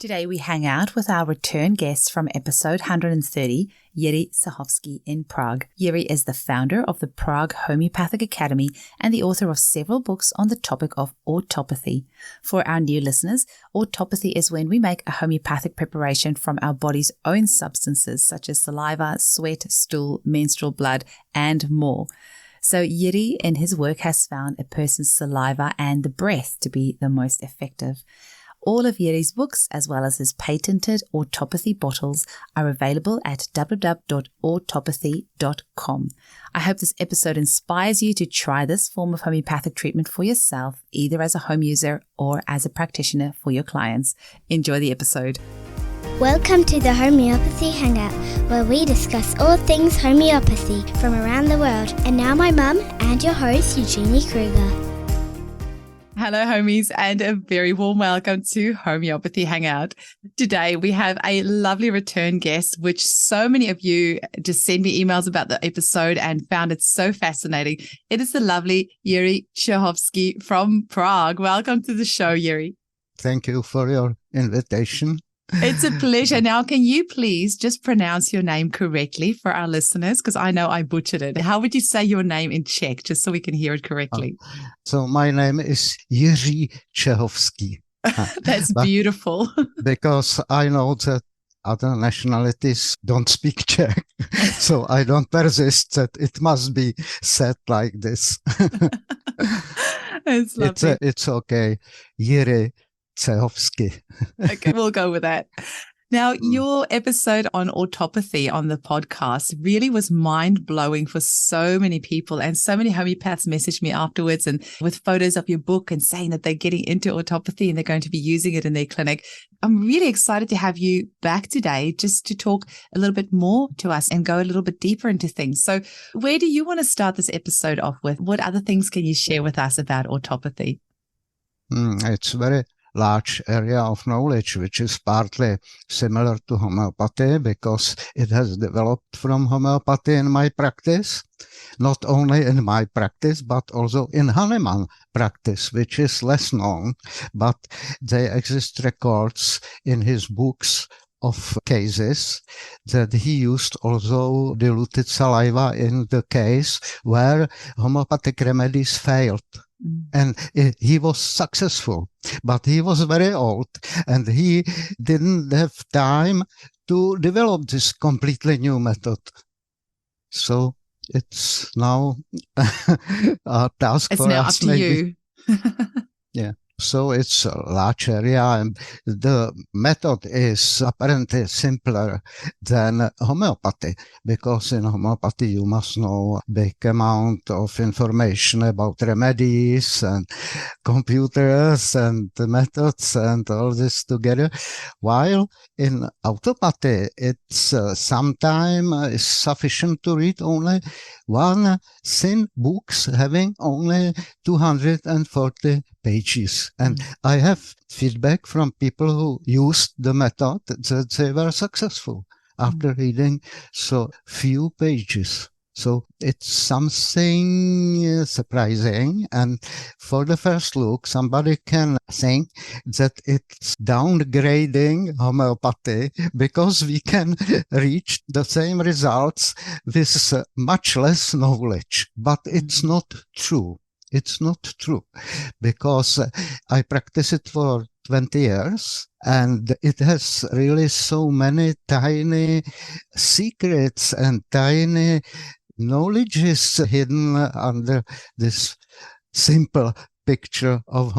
Today we hang out with our return guest from episode 130, Jiri Cehovsky in Prague. Jiri is the founder of the Prague Homeopathic Academy and the author of several books on the topic of autopathy. For our new listeners, autopathy is when we make a homeopathic preparation from our body's own substances such as saliva, sweat, stool, menstrual blood, and more. So Jiri in his work has found a person's saliva and the breath to be the most effective. All of Jiri's books, as well as his patented autopathy bottles, are available at www.autopathy.com. I hope this episode inspires you to try this form of homeopathic treatment for yourself, either as a home user or as a practitioner for your clients. Enjoy the episode. Welcome to the Homeopathy Hangout, where we discuss all things homeopathy from around the world. And now my mum and your host, Eugenie Kruger. Hello, homies, and a very warm welcome to Homeopathy Hangout. Today, we have a lovely return guest, which so many of you just sent me emails about the episode and found it so fascinating. It is the lovely Jiri Cehovsky from Prague. Welcome to the show, Jiri. Thank you for your invitation. It's a pleasure. Now, can you please just pronounce your name correctly for our listeners? Because I know I butchered it. How would you say your name in Czech, just so we can hear it correctly? So my name is Jiri Cehovsky. That's beautiful. Because I know that other nationalities don't speak Czech. So I don't persist that it must be said like this. It's lovely. It's okay. Jiri Cehovsky. Okay, we'll go with that. Now, your episode on autopathy on the podcast really was mind-blowing for so many people, and so many homeopaths messaged me afterwards and with photos of your book and saying that they're getting into autopathy and they're going to be using it in their clinic. I'm really excited to have you back today just to talk a little bit more to us and go a little bit deeper into things. So where do you want to start this episode off with? What other things can you share with us about autopathy? It's very large area of knowledge, which is partly similar to homeopathy because it has developed from homeopathy in my practice, not only in my practice, but also in Hahnemann practice, which is less known, but there exist records in his books of cases that he used also diluted saliva in the case where homeopathic remedies failed. And he was successful, but he was very old and he didn't have time to develop this completely new method. So it's now a task it's for now us. It's now up to you. Yeah. So it's a large area and the method is apparently simpler than homeopathy because in homeopathy you must know a big amount of information about remedies and computers and the methods and all this together. While in autopathy it's sometimes sufficient to read only one thin books having only 240 pages. And I have feedback from people who used the method that they were successful after reading so few pages. So it's something surprising. And for the first look, somebody can think that it's downgrading homeopathy because we can reach the same results with much less knowledge. But it's not true. It's not true because I practice it for 20 years and it has really so many tiny secrets and tiny knowledges hidden under this simple picture of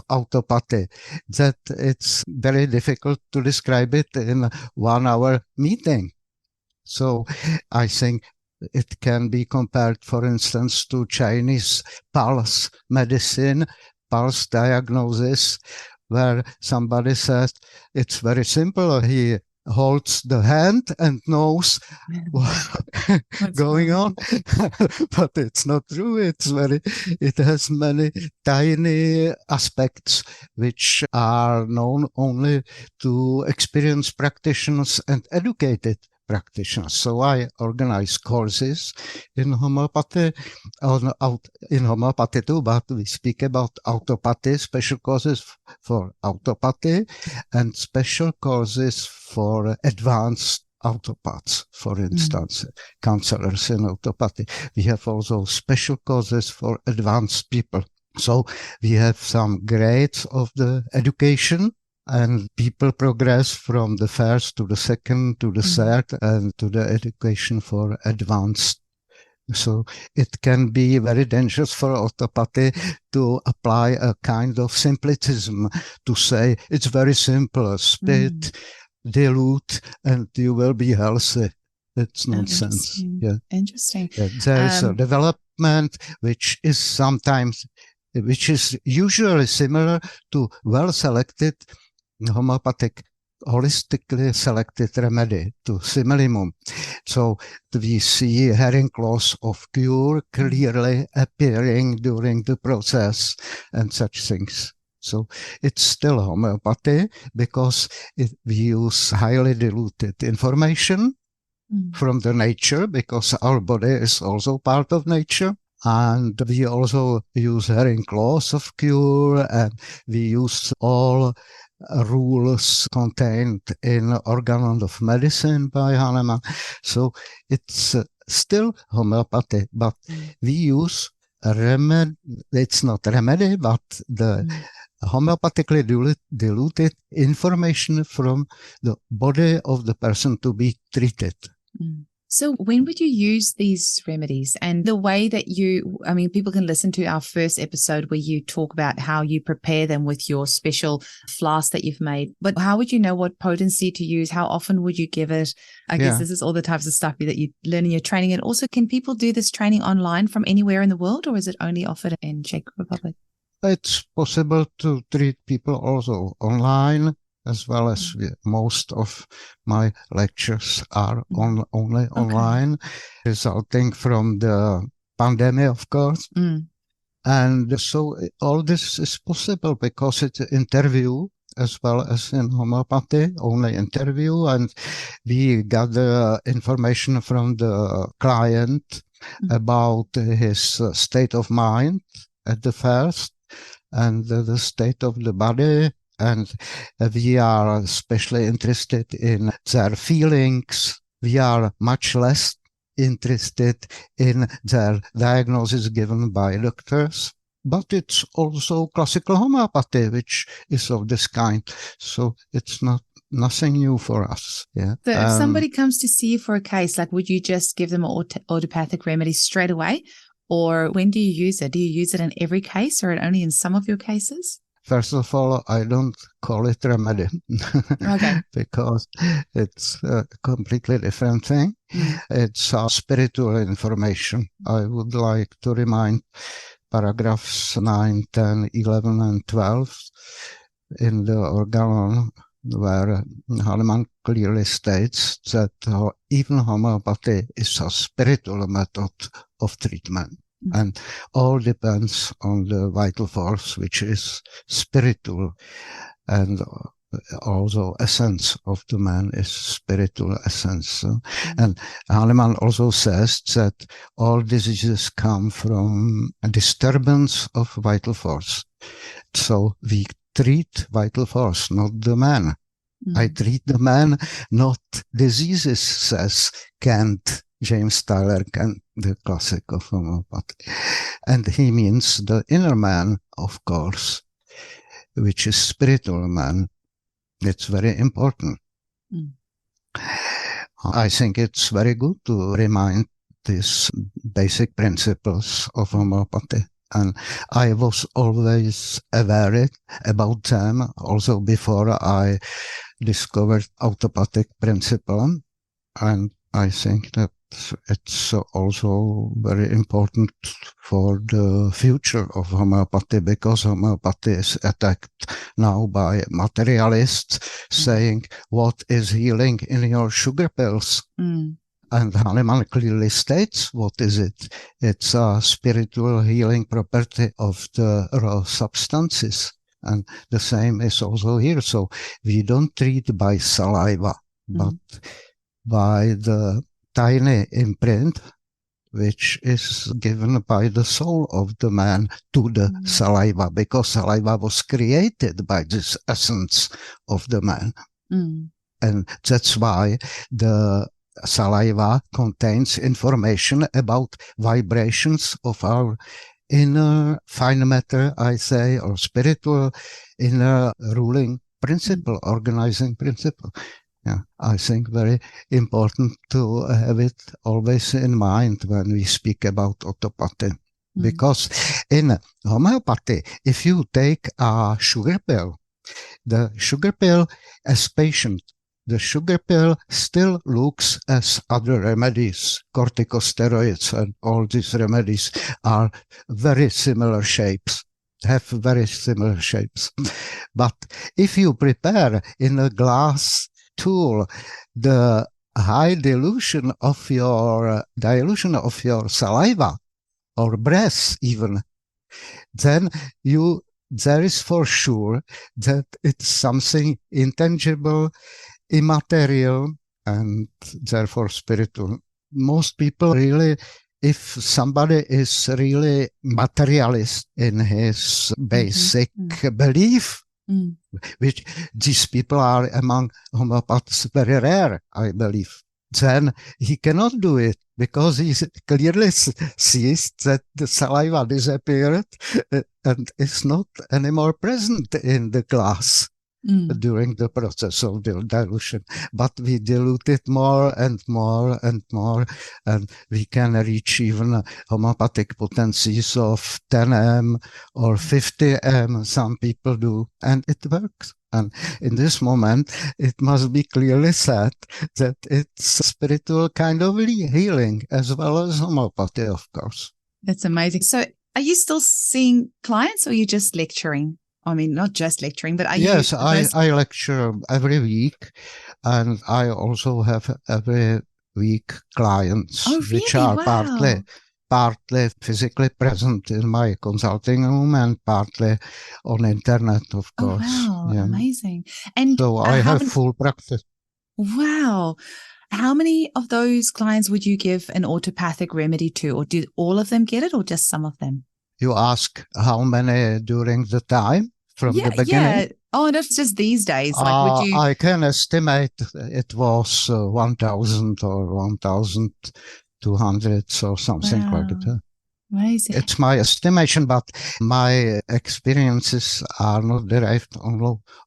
autopathy that it's very difficult to describe it in a 1 hour meeting. So I think it can be compared, for instance, to Chinese pulse medicine, pulse diagnosis, where somebody says it's very simple. He holds the hand and knows what's going on. But it's not true. It has many tiny aspects which are known only to experienced practitioners and educated practitioners. So I organize courses in homeopathy, in homeopathy too, but we speak about autopathy, special courses for autopathy, and special courses for advanced autopaths, for instance, counselors in autopathy. We have also special courses for advanced people. So we have some grades of the education, and people progress from the first to the second to the third and to the education for advanced. So it can be very dangerous for autopathy to apply a kind of simplism, to say it's very simple, spit, dilute, and you will be healthy. It's nonsense. Interesting. There is a development which is usually similar to well-selected homeopathic, holistically selected remedy, to similimum. So we see herring claws of cure clearly appearing during the process and such things. So it's still homeopathy because we use highly diluted information from the nature, because our body is also part of nature. And we also use herring claws of cure, and we use all rules contained in Organon of Medicine by Hahnemann. So it's still homeopathy, but we use a remedy. It's not remedy, but the homeopathically diluted information from the body of the person to be treated. So when would you use these remedies? And the way that people can listen to our first episode where you talk about how you prepare them with your special flask that you've made. But how would you know what potency to use? How often would you give it? I guess this is all the types of stuff that you learn in your training. And also, can people do this training online from anywhere in the world, or is it only offered in Czech Republic? It's possible to treat people also online, as well as most of my lectures are only online, resulting from the pandemic, of course. And so all this is possible because it's an interview as well as in homeopathy, only interview, and we gather information from the client about his state of mind at the first, and the state of the body. And we are especially interested in their feelings. We are much less interested in their diagnosis given by doctors. But it's also classical homeopathy, which is of this kind. So it's nothing new for us. So if somebody comes to see you for a case, would you just give them an autopathic remedy straight away? Or when do you use it? Do you use it in every case or only in some of your cases? First of all, I don't call it remedy because it's a completely different thing. It's spiritual information. I would like to remind paragraphs 9, 10, 11, and 12 in the Organon, where Hahnemann clearly states that even homeopathy is a spiritual method of treatment. And all depends on the vital force, which is spiritual, and also essence of the man is spiritual essence. And Hahnemann also says that all diseases come from a disturbance of vital force. So we treat vital force, not the man. I treat the man, not diseases, says Kant. James Tyler Kent, the classic of homeopathy. And he means the inner man, of course, which is spiritual man. It's very important. I think it's very good to remind these basic principles of homeopathy. And I was always aware about them, also before I discovered autopathic principle. And I think that it's also very important for the future of homeopathy, because homeopathy is attacked now by materialists saying, what is healing in your sugar pills? And Hahnemann clearly states, what is it? It's a spiritual healing property of the raw substances. And the same is also here. So we don't treat by saliva, but by the tiny imprint which is given by the soul of the man to the saliva, because saliva was created by this essence of the man. And that's why the saliva contains information about vibrations of our inner fine matter, I say, or spiritual inner ruling principle, organizing principle. Yeah, I think very important to have it always in mind when we speak about autopathy. Because in homeopathy, if you take a sugar pill, the sugar pill as patient, the sugar pill still looks as other remedies, corticosteroids and all these remedies are very similar shapes, have very similar shapes. But if you prepare in a glass tool the high dilution of your saliva or breath even, then there is for sure that it's something intangible, immaterial, and therefore spiritual. Most people really, if somebody is really materialist in his basic belief, which these people are among homeopaths very rare, I believe, then he cannot do it because he clearly sees that the saliva disappeared and is not anymore present in the glass during the process of the dilution. But we dilute it more and more and more, and we can reach even homeopathic potencies of 10 m or 50 m, some people do, and it works. And in this moment, it must be clearly said that it's a spiritual kind of healing as well as homeopathy, of course. That's amazing. So are you still seeing clients or are you just lecturing? I mean, not just lecturing, but Yes, I lecture every week, and I also have every week clients, which are partly physically present in my consulting room and partly on internet, of course. Oh, wow, amazing. And so I have full practice. Wow. How many of those clients would you give an autopathic remedy to, or did all of them get it, or just some of them? You ask how many during the time? From the beginning? Yeah. Oh, that's just these days. Like, would you? I can estimate it was 1,000 or 1,200 or something like that. Amazing. It's my estimation, but my experiences are not derived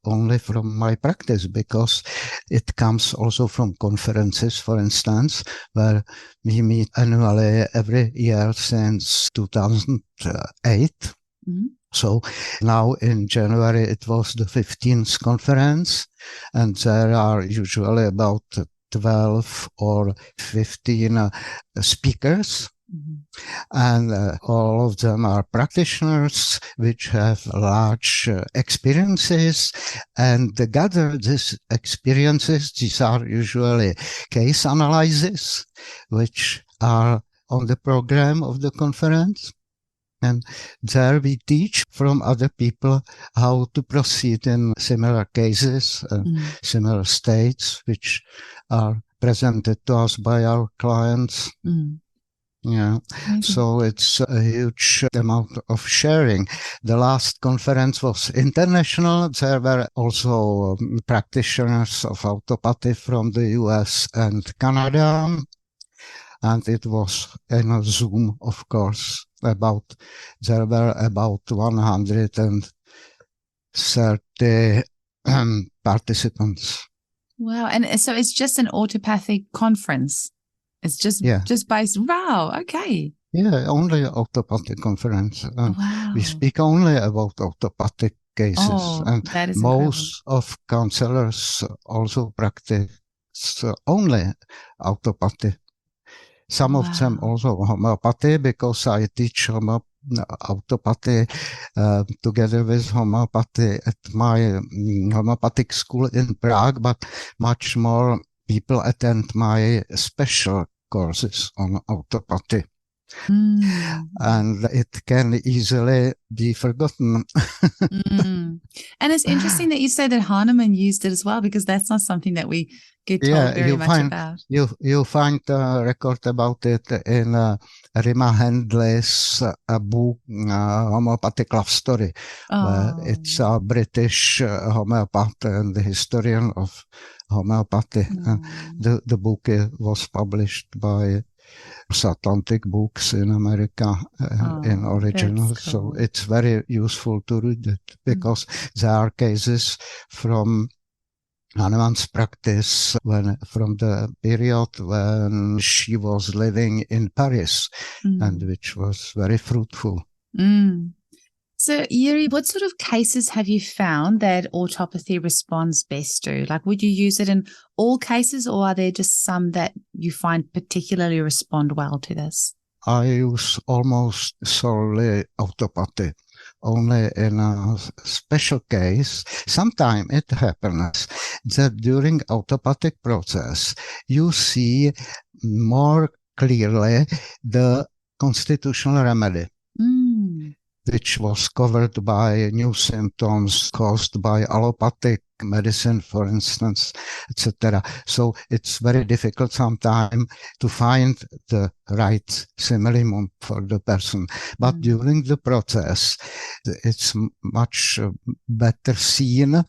only from my practice, because it comes also from conferences, for instance, where we meet annually every year since 2008. So now in January it was the 15th conference, and there are usually about 12 or 15 speakers. And all of them are practitioners which have large experiences, and they gather these experiences. These are usually case analyses which are on the program of the conference. And there we teach from other people how to proceed in similar cases, similar states, which are presented to us by our clients. Yeah, so it's a huge amount of sharing. The last conference was international. There were also practitioners of autopathy from the US and Canada. And it was in a Zoom, of course. There were about 130 participants. Wow. And so it's just an autopathic conference. It's just based. Wow. Okay. Yeah, only autopathic conference. Wow. We speak only about autopathic cases. And that is most of counselors also practice only autopathy. Some of them also homeopathy, because I teach autopathy together with homeopathy at my homeopathic school in Prague, but much more people attend my special courses on autopathy. And it can easily be forgotten. And it's interesting that you say that Hahnemann used it as well, because that's not something that we get told very much about. You find a record about it in Rima Handley's book, Homeopathic Love Story. It's a British homeopath and the historian of homeopathy. The book was published by Atlantic Books in America in original. Cool. So it's very useful to read it, because there are cases from Hahnemann's practice from the period when she was living in Paris, and which was very fruitful. So, Jiri, what sort of cases have you found that autopathy responds best to? Like, would you use it in all cases, or are there just some that you find particularly respond well to this? I use almost solely autopathy. Only in a special case, sometimes it happens that during autopathic process, you see more clearly the constitutional remedy, which was covered by new symptoms caused by allopathic medicine, for instance, etc. So it's very difficult sometimes to find the right simillimum for the person. But during the process, it's much better seen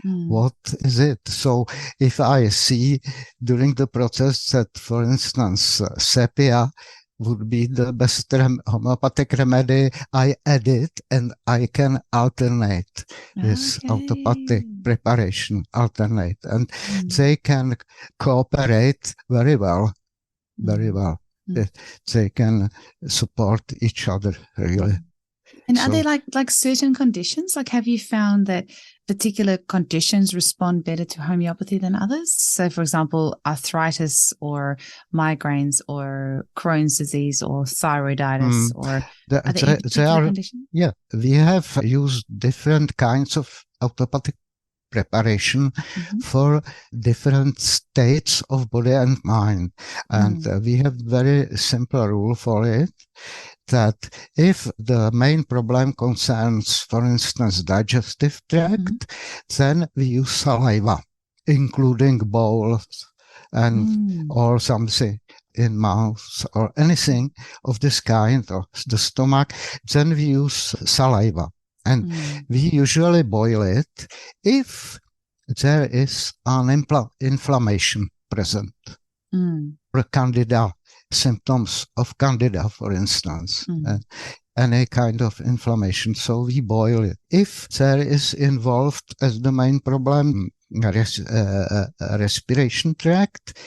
what is it. So if I see during the process that, for instance, sepia would be the best homeopathic remedy, I add it and I can alternate this autopathic preparation, and they can cooperate very well, very well. They can support each other, really. And are there like certain conditions? Like, have you found that particular conditions respond better to homeopathy than others? So, for example, arthritis or migraines or Crohn's disease or thyroiditis, or are there any particular conditions? Yeah, we have used different kinds of autopathic preparation for different states of body and mind. And we have very simple rule for it, that if the main problem concerns, for instance, digestive tract, then we use saliva, including bowels and or something in mouth or anything of this kind, or the stomach, then we use saliva. And we usually boil it if there is an inflammation present, or candida, symptoms of candida, for instance, any kind of inflammation. So we boil it. If there is involved as the main problem respiration tract,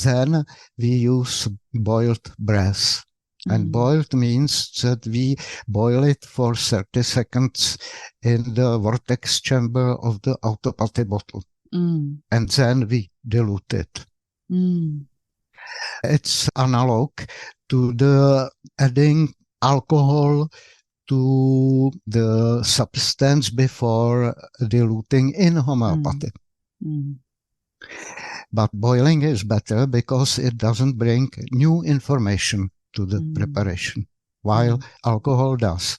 then we use boiled breath. And boiled means that we boil it for 30 seconds in the vortex chamber of the autopathy bottle. And then we dilute it. It's analog to the adding alcohol to the substance before diluting in homeopathy. But boiling is better because it doesn't bring new information to the preparation, while alcohol does.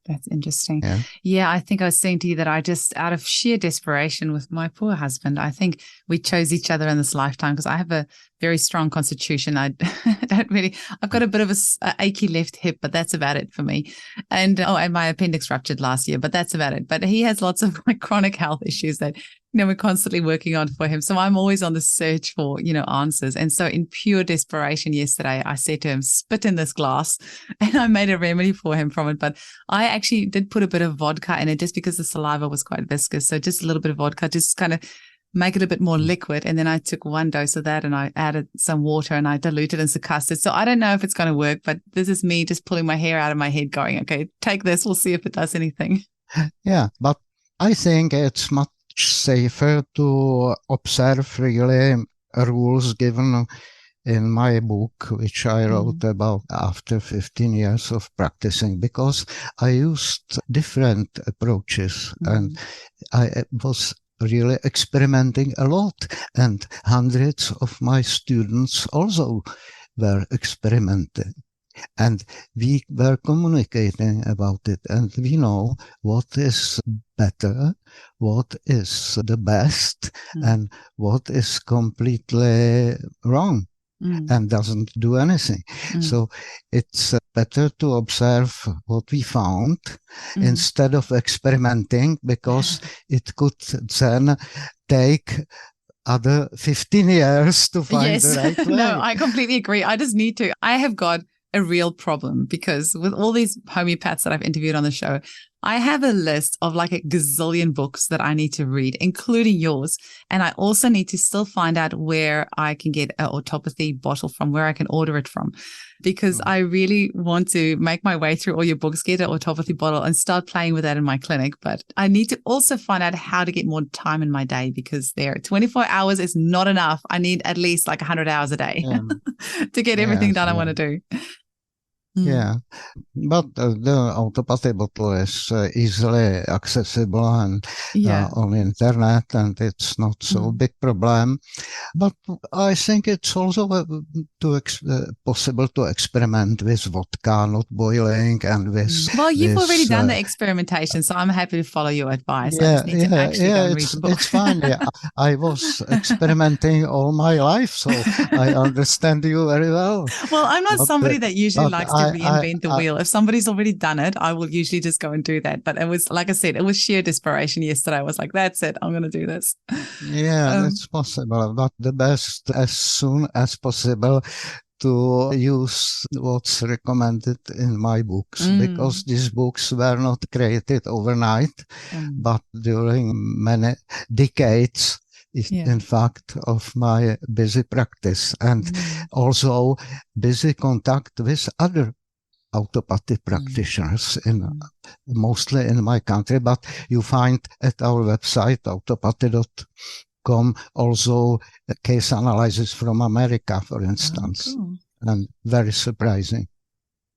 That's interesting. Yeah, I think I was saying to you that I just, out of sheer desperation with my poor husband, I think we chose each other in this lifetime, because I have a very strong constitution. I've got a bit of a achy left hip, but that's about it for me. And my appendix ruptured last year, but that's about it. But he has lots of chronic health issues that we're constantly working on for him. So I'm always on the search for, answers. And so in pure desperation yesterday, I said to him, spit in this glass, and I made a remedy for him from it. But I actually did put a bit of vodka in it just because the saliva was quite viscous. So just a little bit of vodka, just kind of make it a bit more liquid. And then I took one dose of that and I added some water and I diluted into custard. So I don't know if it's going to work, but this is me just pulling my hair out of my head going, okay, take this. We'll see if it does anything. Yeah, but I think it's much safer to observe really rules given in my book, which I wrote about after 15 years of practicing, because I used different approaches and I was really experimenting a lot, and hundreds of my students also were experimenting. And we were communicating about it, and we know what is better, what is the best, and what is completely wrong and doesn't do anything. So it's better to observe what we found instead of experimenting, because it could then take other 15 years to find the right way. No, I completely agree. I have got a real problem, because with all these homeopaths that I've interviewed on the show, I have a list of like a gazillion books that I need to read, including yours. And I also need to still find out where I can get an Autopathy bottle from, where I can order it from, because I really want to make my way through all your books, get an Autopathy bottle and start playing with that in my clinic. But I need to also find out how to get more time in my day, because 24 hours is not enough. I need at least like 100 hours a day to get everything done I want to do. Yeah, but the Autopathy bottle is easily accessible and on the internet, and it's not so big problem. But I think it's also possible to experiment with vodka, not boiling, and with. Well, you've already done the experimentation, so I'm happy to follow your advice. I just need to actually go and read the book. It's fine. I was experimenting all my life, so I understand you very well. Well, I'm not somebody that usually likes to reinvent the wheel. If somebody's already done it, I will usually just go and do that. But it was, like I said, it was sheer desperation yesterday. I was like, that's it. I'm going to do this. Yeah, it's possible. But the best, as soon as possible, to use what's recommended in my books, because these books were not created overnight, but during many decades, in fact, of my busy practice, and also busy contact with other autopathy practitioners, mostly in my country, but you find at our website, autopathy.com, also case analysis from America, for instance, and very surprising.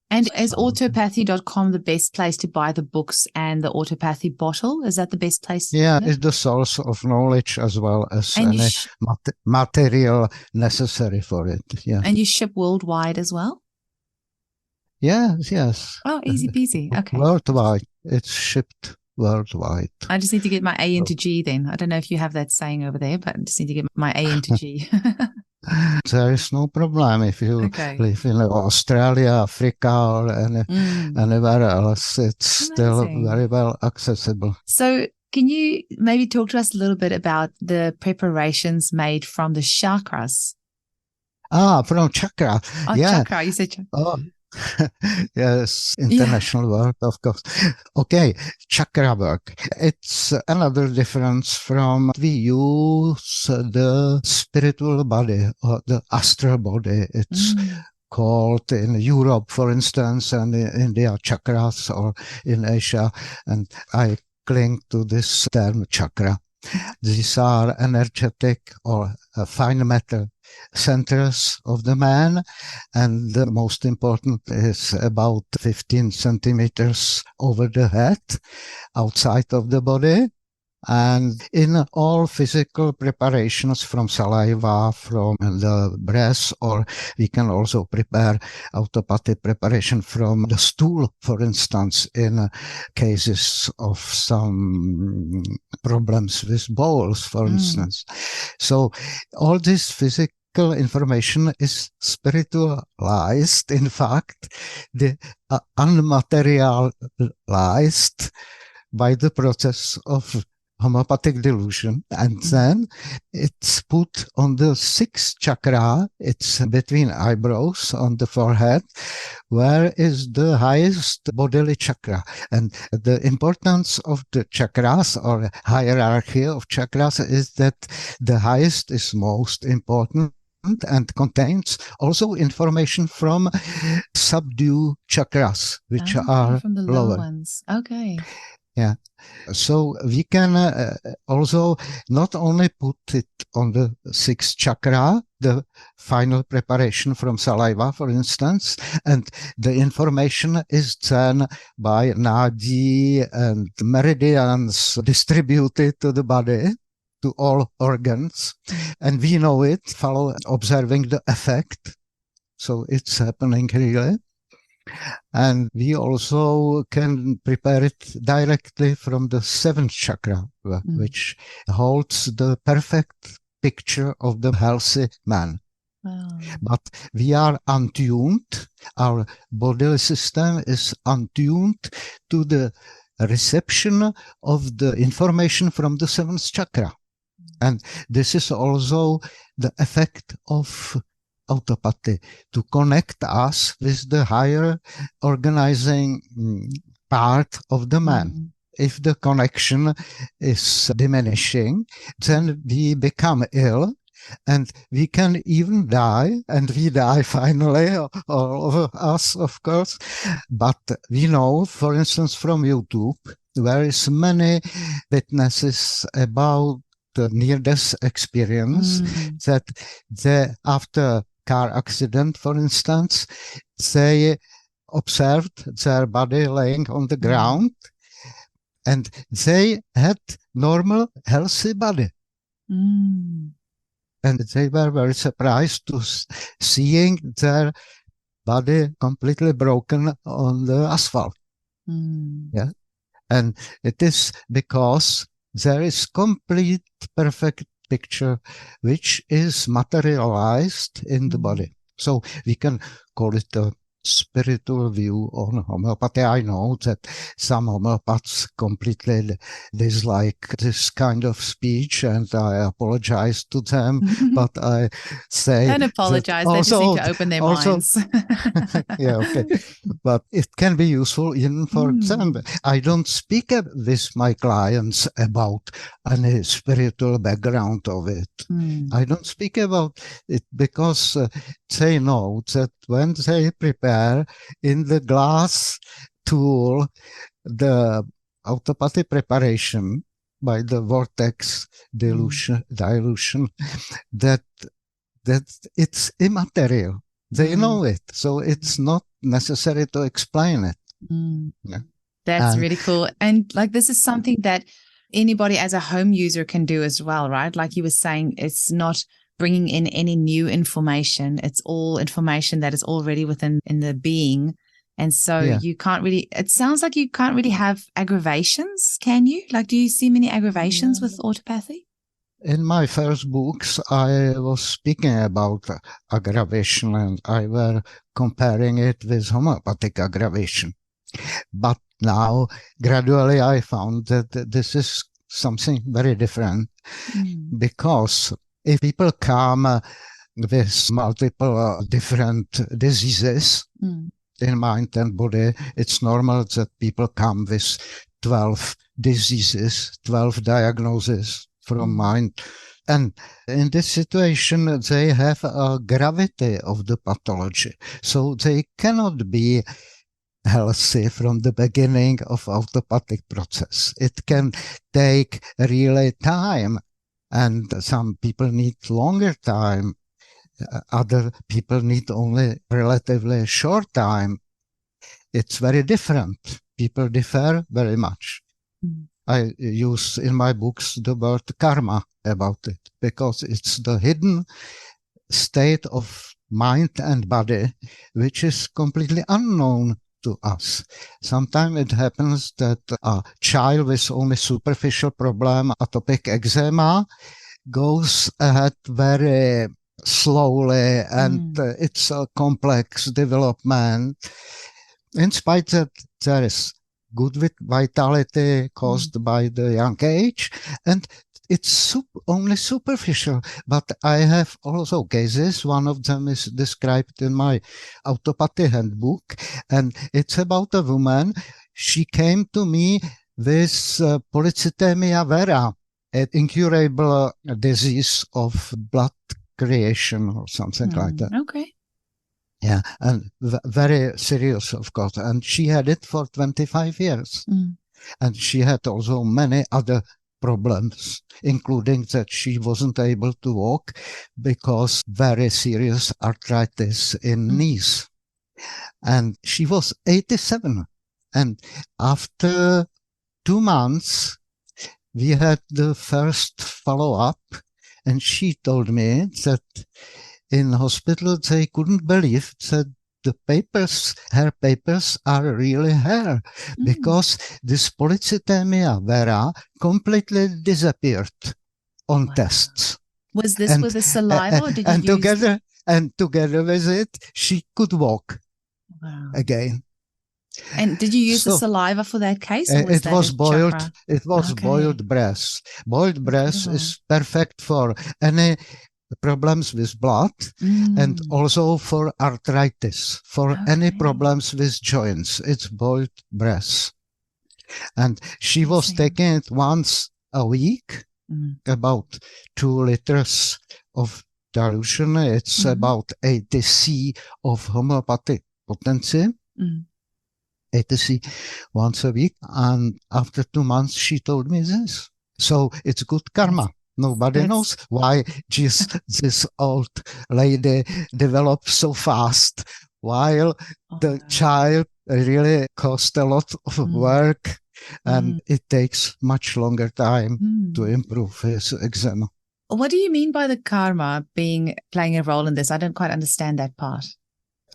And is autopathy.com the best place to buy the books and the Autopathy bottle? Is that the best place? Yeah, it's the source of knowledge as well as any material necessary for it. Yeah. And you ship worldwide as well? Yes. Oh, easy peasy. Okay. Worldwide. It's shipped worldwide. I just need to get my A into G then. I don't know if you have that saying over there, but I just need to get my A into G. There is no problem if you live in Australia, Africa, or anywhere else. It's still very well accessible. So can you maybe talk to us a little bit about the preparations made from the chakras? From chakra. Oh, chakra. You said chakra. Oh. Yes, international word, of course. Okay, chakra work. It's another difference from we use the spiritual body or the astral body. It's called in Europe, for instance, and in India, chakras, or in Asia. And I cling to this term chakra. These are energetic or fine matter centers of the man, and the most important is about 15 centimeters over the head, outside of the body. And in all physical preparations from saliva, from the breath, or we can also prepare autopathy preparation from the stool, for instance, in cases of some problems with bowels, for instance. So all this physical information is spiritualized. In fact, the unmaterialized by the process of homeopathic delusion, and then it's put on the sixth chakra. It's between eyebrows on the forehead, where is the highest bodily chakra. And the importance of the chakras, or hierarchy of chakras, is that the highest is most important and contains also information from subdue chakras, which are from the lower ones. Okay. Yeah. So we can also not only put it on the sixth chakra, the final preparation from saliva, for instance, and the information is then by nadi and meridians distributed to the body, to all organs, and we know it, observing the effect. So it's happening really. And we also can prepare it directly from the seventh chakra, which holds the perfect picture of the healthy man. Wow. But we are untuned. Our bodily system is untuned to the reception of the information from the seventh chakra. And this is also the effect of autopathy, to connect us with the higher organizing part of the man. If the connection is diminishing, then we become ill, and we can even die, and we die finally, all of us, of course. But we know, for instance, from YouTube, there is many witnesses about the near-death experience that after car accident, for instance, they observed their body laying on the ground, and they had normal, healthy body. And they were very surprised to seeing their body completely broken on the asphalt. Yeah, and it is because there is complete, perfect picture which is materialized in the body. So we can call it a spiritual view on homeopathy. I know that some homeopaths completely dislike this kind of speech, and I apologize to them, but I say... Don't apologize, they just need to open their minds. Yeah, okay. But it can be useful even for them. I don't speak with my clients about any spiritual background of it. I don't speak about it because they know that when they prepare in the glass tool the autopathy preparation by the vortex dilution, that it's immaterial. They know it, so it's not necessary to explain it. Yeah. That's really cool. And like, this is something that anybody as a home user can do as well, right? Like you were saying, it's not bringing in any new information. It's all information that is already within the being. And so you can't really, it sounds like you can't really have aggravations, can you? Like, do you see many aggravations with autopathy? In my first books, I was speaking about aggravation, and I were comparing it with homeopathic aggravation. But now, gradually, I found that this is something very different, because if people come with multiple different diseases in mind and body, it's normal that people come with 12 diseases, 12 diagnoses from mind. And in this situation, they have a gravity of the pathology. So they cannot be healthy from the beginning of autopathic process. It can take really time, and some people need longer time. Other people need only relatively short time. It's very different. People differ very much. I use in my books the word karma about it, because it's the hidden state of mind and body which is completely unknown to us. Sometimes it happens that a child with only superficial problem, atopic eczema, goes ahead very slowly, and it's a complex development. In spite that there is good vitality caused by the young age, and it's only superficial. But I have also cases. One of them is described in my autopathy handbook, and it's about a woman. She came to me with polycythemia vera, an incurable disease of blood creation or something like that. Okay. Yeah, and very serious, of course. And she had it for 25 years. And she had also many other problems, including that she wasn't able to walk because very serious arthritis in knees. And she was 87. And after 2 months, we had the first follow-up, and she told me that in hospital they couldn't believe that her papers are really her, because this polycythemia vera completely disappeared on tests. Was this with the saliva, or did you use... Together with it, she could walk again. And did you use the saliva for that case? Or was it was boiled. chakra? It was boiled breast. Boiled breast is perfect for any problems with blood and also for arthritis, for any problems with joints. It's boiled breast. And she was taking it once a week, about 2 liters of dilution. It's about 80 C of homeopathic potency. 80 C once a week. And after 2 months, she told me this. So it's good karma. Nobody knows why this old lady developed so fast, while the child really cost a lot of work, and it takes much longer time to improve his eczema. What do you mean by the karma playing a role in this? I don't quite understand that part.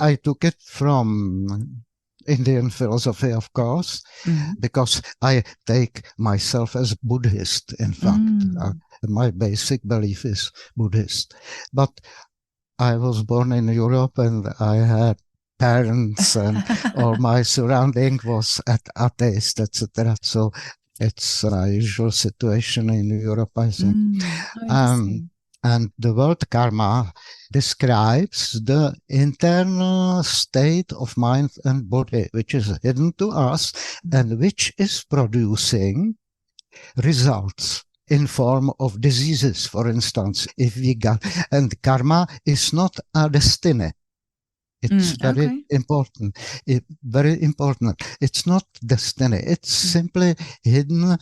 I took it from Indian philosophy, of course, because I take myself as Buddhist, in fact. My basic belief is Buddhist. But I was born in Europe, and I had parents, and all my surrounding was atheist, etc. So it's a usual situation in Europe, I think. And the word karma describes the internal state of mind and body, which is hidden to us and which is producing results in form of diseases, for instance. And karma is not a destiny. It's very important. Very important. It's not destiny. It's simply hidden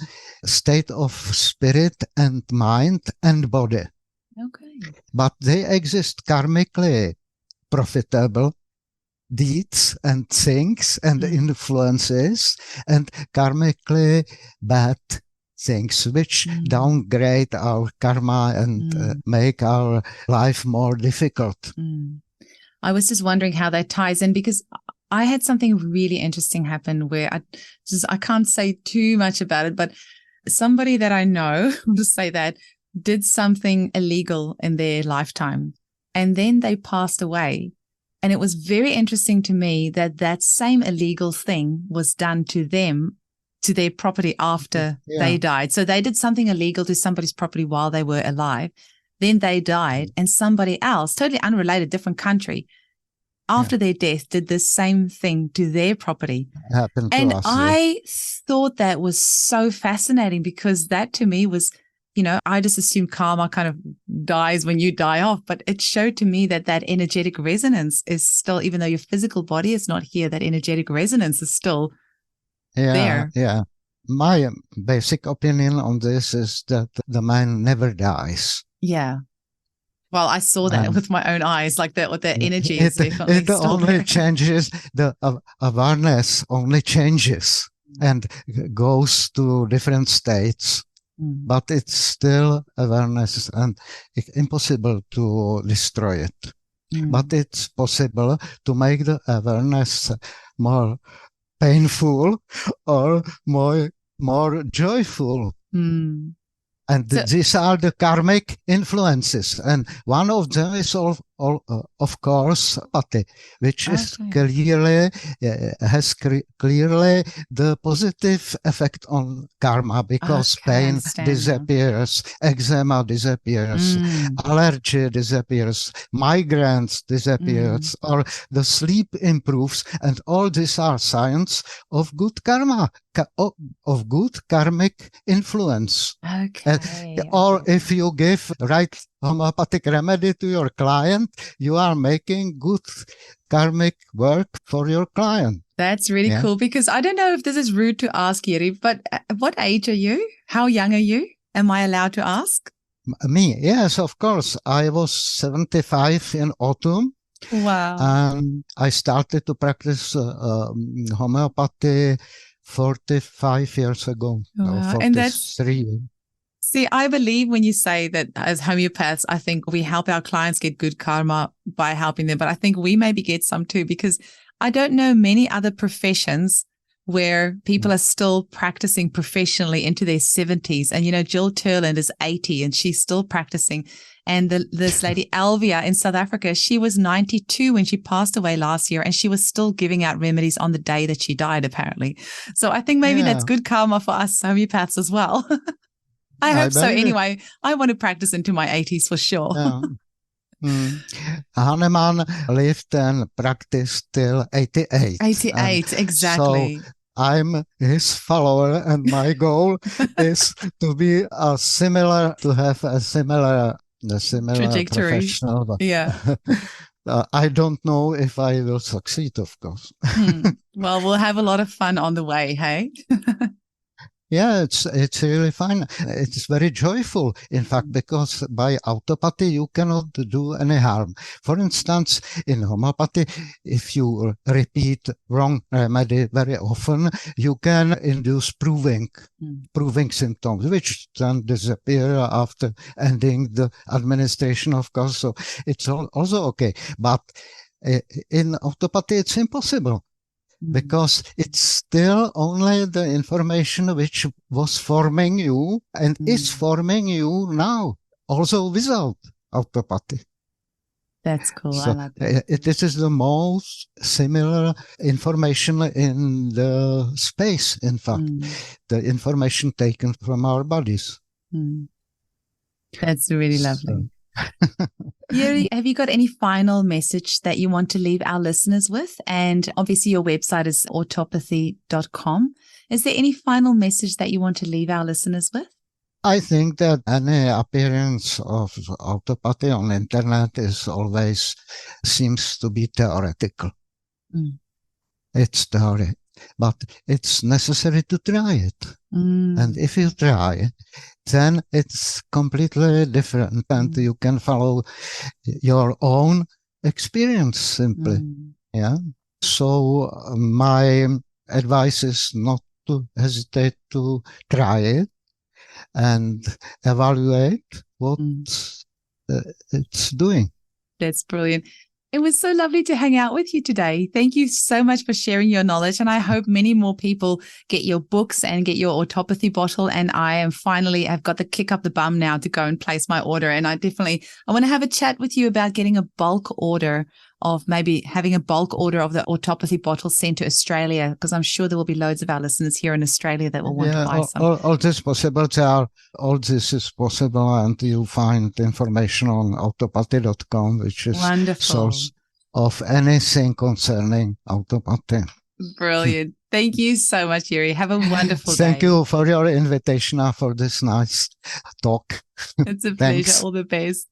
state of spirit and mind and body. But they exist karmically profitable deeds and things and influences, and karmically bad things which downgrade our karma and make our life more difficult. I was just wondering how that ties in, because I had something really interesting happen where I can't say too much about it, but somebody that I know, I'll just say that, did something illegal in their lifetime, and then they passed away. And it was very interesting to me that that same illegal thing was done to them, to their property after they died. So they did something illegal to somebody's property while they were alive. Then they died, and somebody else, totally unrelated, different country, after their death did the same thing to their property. Happened to and us, I thought that was so fascinating, because that to me was, I just assumed karma kind of dies when you die off, but it showed to me that that energetic resonance is still, even though your physical body is not here, that energetic resonance is still there. Yeah. My basic opinion on this is that the mind never dies. Yeah. Well, I saw that with my own eyes, like that, what that energy is definitely it still only there. changes, the awareness only changes and goes to different states. But it's still awareness, and it's impossible to destroy it. But it's possible to make the awareness more painful or more joyful. And these are the karmic influences. And one of them is, of course, Autopathy, which is clearly the positive effect on karma, because pain disappears, eczema disappears, allergy disappears, migraines disappears, or the sleep improves. And all these are signs of good karma, of good karmic influence. Or if you give right homeopathic remedy to your client, you are making good karmic work for your client. That's really cool, because I don't know if this is rude to ask, Jiri, but what age are you? How young are you? Am I allowed to ask? Me? Yes, of course. I was 75 in autumn. Wow. And I started to practice homeopathy 45 years ago. Wow. 43. See, I believe when you say that as homeopaths, I think we help our clients get good karma by helping them, but I think we maybe get some too, because I don't know many other professions where people are still practicing professionally into their 70s. And, Jill Turland is 80 and she's still practicing. And this lady, Alvia in South Africa, she was 92 when she passed away last year, and she was still giving out remedies on the day that she died, apparently. So I think maybe that's good karma for us homeopaths as well. I hope so. Anyway, I want to practice into my 80s for sure. Yeah. Hahnemann lived and practiced till 88. 88, exactly. So I'm his follower, and my goal is to be to have a similar trajectory. Professional. Yeah. I don't know if I will succeed, of course. Well, we'll have a lot of fun on the way, hey? Yeah, it's really fun. It's very joyful, in fact, because by autopathy you cannot do any harm. For instance, in homeopathy, if you repeat wrong remedy very often, you can induce proving symptoms, which then disappear after ending the administration, of course. So it's also okay. But in autopathy, it's impossible. Because it's still only the information which was forming you and is forming you now, also without autopathy. That's cool. So I like that. This is the most similar information in the space, in fact, the information taken from our bodies. That's really lovely. Jiri, have you got any final message that you want to leave our listeners with? And obviously your website is autopathy.com. Is there any final message that you want to leave our listeners with? I think that any appearance of autopathy on the internet seems to be theoretical. It's theory, but it's necessary to try it. And if you try, then it's completely different, and you can follow your own experience simply. Yeah. So my advice is not to hesitate to try it and evaluate what it's doing. That's brilliant. It was so lovely to hang out with you today. Thank you so much for sharing your knowledge. And I hope many more people get your books and get your autopathy bottle. And I've got the kick up the bum now to go and place my order. And I want to have a chat with you about getting a bulk order of maybe having a bulk order of the autopathy bottle sent to Australia, because I'm sure there will be loads of our listeners here in Australia that will want to buy some. All this is possible, and you'll find information on autopathy.com, which is source of anything concerning autopathy. Brilliant. Thank you so much, Jiri. Have a wonderful day. Thank you for your invitation for this nice talk. It's a pleasure. All the best.